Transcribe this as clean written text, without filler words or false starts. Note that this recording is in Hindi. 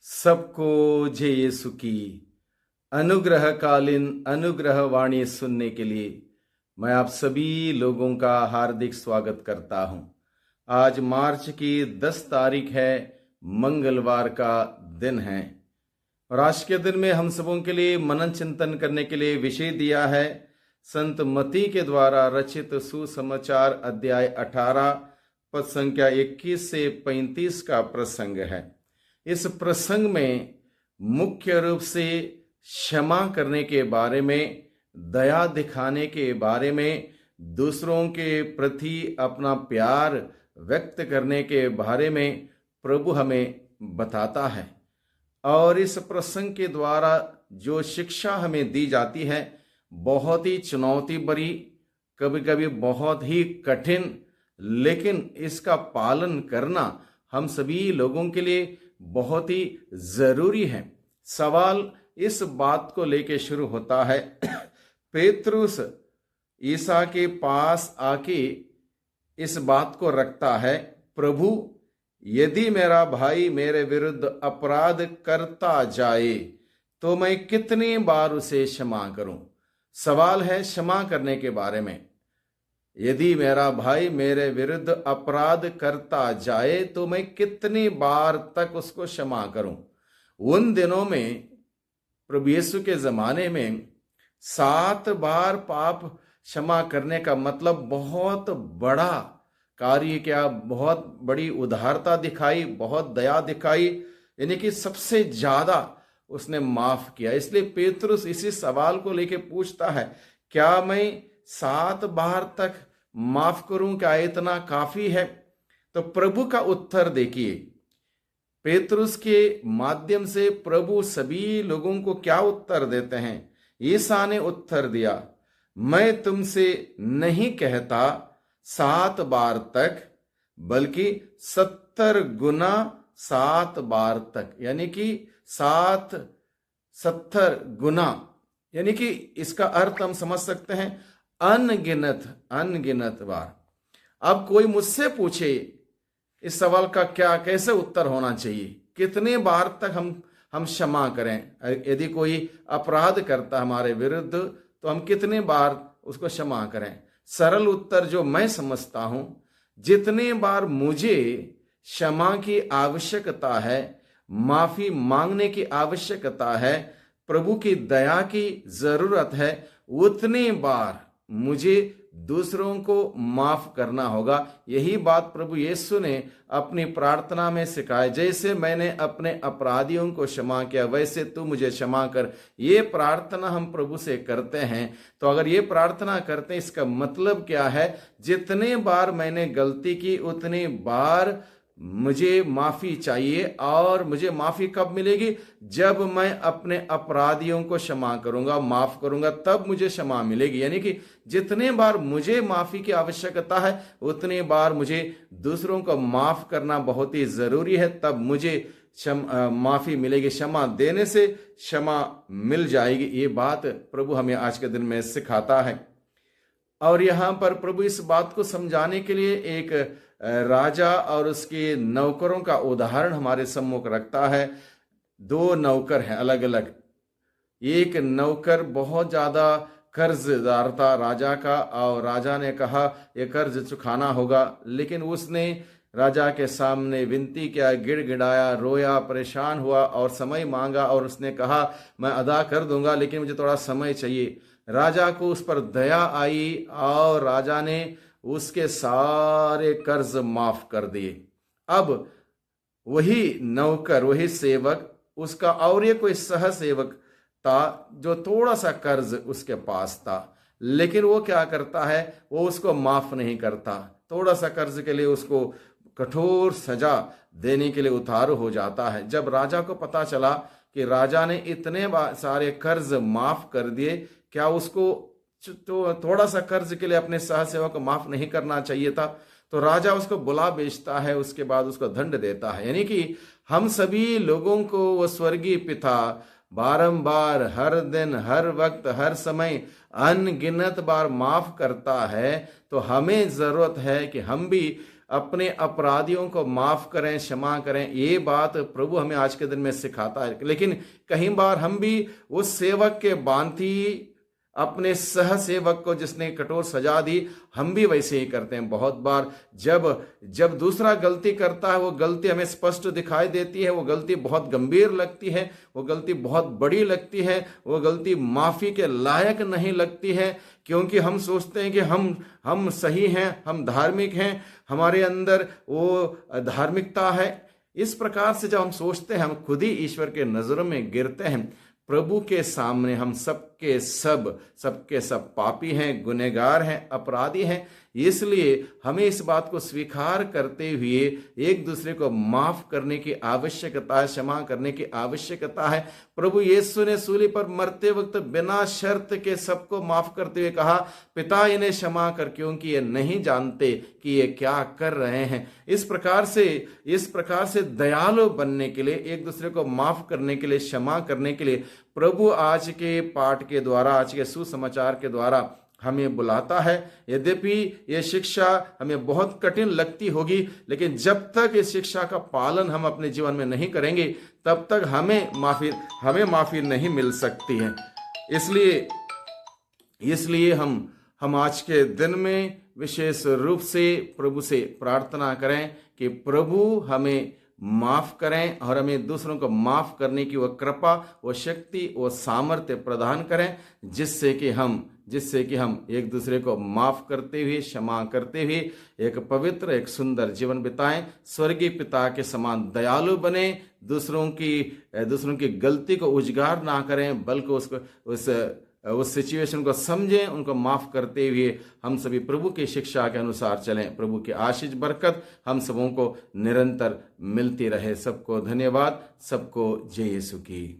सबको जय यीशु की अनुग्रहकालीन अनुग्रह वाणी सुनने के लिए मैं आप सभी लोगों का हार्दिक स्वागत करता हूं। आज मार्च की 10 तारीख है, मंगलवार का दिन है और आज के दिन में हम सबों के लिए मनन चिंतन करने के लिए विषय दिया है संत मती के द्वारा रचित सुसमाचार अध्याय 18 पद संख्या 21 से 35 का प्रसंग है। इस प्रसंग में मुख्य रूप से क्षमा करने के बारे में, दया दिखाने के बारे में, दूसरों के प्रति अपना प्यार व्यक्त करने के बारे में प्रभु हमें बताता है। और इस प्रसंग के द्वारा जो शिक्षा हमें दी जाती है बहुत ही चुनौती भरी, कभी कभी बहुत ही कठिन, लेकिन इसका पालन करना हम सभी लोगों के लिए बहुत ही जरूरी है। सवाल इस बात को लेके शुरू होता है। पेतरुस ईसा के पास आके इस बात को रखता है, प्रभु यदि मेरा भाई मेरे विरुद्ध अपराध करता जाए तो मैं कितनी बार उसे क्षमा करूं। सवाल है क्षमा करने के बारे में। यदि मेरा भाई मेरे विरुद्ध अपराध करता जाए तो मैं कितनी बार तक उसको क्षमा करूं। उन दिनों में प्रभु यीशु के जमाने में 7 बार पाप क्षमा करने का मतलब बहुत बड़ा कार्य किया, बहुत बड़ी उदारता दिखाई, बहुत दया दिखाई, यानी कि सबसे ज्यादा उसने माफ किया। इसलिए पेतरुस इसी सवाल को लेके पूछता है, क्या मैं 7 बार तक माफ करूं, क्या इतना काफी है? तो प्रभु का उत्तर देखिए। पेतरुस के माध्यम से प्रभु सभी लोगों को क्या उत्तर देते हैं। ईसा ने उत्तर दिया, मैं तुमसे नहीं कहता 7 बार तक, बल्कि 70 गुना 7 बार तक, यानी कि 70 गुना, यानी कि इसका अर्थ हम समझ सकते हैं अनगिनत बार। अब कोई मुझसे पूछे इस सवाल का क्या कैसे उत्तर होना चाहिए, कितने बार तक हम क्षमा करें। यदि कोई अपराध करता हमारे विरुद्ध तो हम कितने बार उसको क्षमा करें। सरल उत्तर जो मैं समझता हूं, जितने बार मुझे क्षमा की आवश्यकता है, माफी मांगने की आवश्यकता है, प्रभु की दया की जरूरत है, उतने बार मुझे दूसरों को माफ करना होगा। यही बात प्रभु यीशु ने अपनी प्रार्थना में सिखाया, जैसे मैंने अपने अपराधियों को क्षमा किया वैसे तू मुझे क्षमा कर। ये प्रार्थना हम प्रभु से करते हैं। तो अगर ये प्रार्थना करते हैं, इसका मतलब क्या है, जितने बार मैंने गलती की उतने बार मुझे माफी चाहिए। और मुझे माफी कब मिलेगी? जब मैं अपने अपराधियों को क्षमा करूंगा, माफ करूंगा, तब मुझे क्षमा मिलेगी। यानी कि जितने बार मुझे माफी की आवश्यकता है उतने बार मुझे दूसरों को माफ करना बहुत ही जरूरी है, तब मुझे माफी मिलेगी। क्षमा देने से क्षमा मिल जाएगी। ये बात प्रभु हमें आज के दिन में सिखाता है। और यहां पर प्रभु इस बात को समझाने के लिए एक राजा और उसके नौकरों का उदाहरण हमारे सम्मुख रखता है। 2 नौकर हैं अलग अलग। एक नौकर बहुत ज्यादा कर्जदार था राजा का, और राजा ने कहा यह कर्ज चुकाना होगा, लेकिन उसने राजा के सामने विनती किया, गिड़गिड़ाया, रोया, परेशान हुआ और समय मांगा, और उसने कहा मैं अदा कर दूंगा लेकिन मुझे थोड़ा समय चाहिए। राजा को उस पर दया आई और राजा ने उसके सारे कर्ज माफ कर दिए। अब वही नौकर, वही सेवक, उसका और ये कोई सह सेवक था जो थोड़ा सा कर्ज उसके पास था, लेकिन वो क्या करता है, वो उसको माफ नहीं करता। थोड़ा सा कर्ज के लिए उसको कठोर सजा देने के लिए उतारू हो जाता है। जब राजा को पता चला कि राजा ने इतने सारे कर्ज माफ कर दिए, क्या उसको तो थोड़ा सा कर्ज के लिए अपने सहसेवक को माफ नहीं करना चाहिए था? तो राजा उसको बुला भेजता है, उसके बाद उसको दंड देता है। यानी कि हम सभी लोगों को वो स्वर्गीय पिता बारंबार, हर दिन, हर वक्त, हर समय अनगिनत बार माफ करता है। तो हमें जरूरत है कि हम भी अपने अपराधियों को माफ करें, क्षमा करें। ये बात प्रभु हमें आज के दिन में सिखाता है। लेकिन कई बार हम भी उस सेवक के भांति अपने सह सेवक को जिसने कठोर सजा दी, हम भी वैसे ही करते हैं। बहुत बार जब दूसरा गलती करता है, वो गलती हमें स्पष्ट दिखाई देती है, वो गलती बहुत गंभीर लगती है, वो गलती बहुत बड़ी लगती है, वो गलती माफी के लायक नहीं लगती है, क्योंकि हम सोचते हैं कि हम सही हैं, हम धार्मिक हैं, हमारे अंदर वो धार्मिकता है। इस प्रकार से जब हम सोचते हैं, हम खुद ही ईश्वर के नजरों में गिरते हैं। प्रभु के सामने हम सबके सब पापी हैं, गुनहगार हैं, अपराधी हैं। इसलिए हमें इस बात को स्वीकार करते हुए एक दूसरे को माफ करने की आवश्यकता है, क्षमा करने की आवश्यकता है। प्रभु यीशु ने सूली पर मरते वक्त बिना शर्त के सबको माफ करते हुए कहा, पिता इन्हें क्षमा कर, क्योंकि ये नहीं जानते कि ये क्या कर रहे हैं। इस प्रकार से दयालु बनने के लिए, एक दूसरे को माफ करने के लिए, क्षमा करने के लिए प्रभु आज के पाठ के द्वारा, आज के सुसमाचार के द्वारा हमें बुलाता है। यद्यपि ये शिक्षा हमें बहुत कठिन लगती होगी, लेकिन जब तक इस शिक्षा का पालन हम अपने जीवन में नहीं करेंगे, तब तक हमें माफी नहीं मिल सकती है। इसलिए हम आज के दिन में विशेष रूप से प्रभु से प्रार्थना करें कि प्रभु हमें माफ करें और हमें दूसरों को माफ करने की वो कृपा, वो शक्ति, वो सामर्थ्य प्रदान करें, जिससे कि हम एक दूसरे को माफ करते हुए, क्षमा करते हुए एक पवित्र, एक सुंदर जीवन बिताएं। स्वर्गीय पिता के समान दयालु बने, दूसरों की गलती को उजागर ना करें, बल्कि उस सिचुएशन को समझें, उनको माफ करते हुए हम सभी प्रभु की शिक्षा के अनुसार चलें। प्रभु की आशीष बरकत हम सबों को निरंतर मिलती रहे। सबको धन्यवाद, सबको जय यीशु की।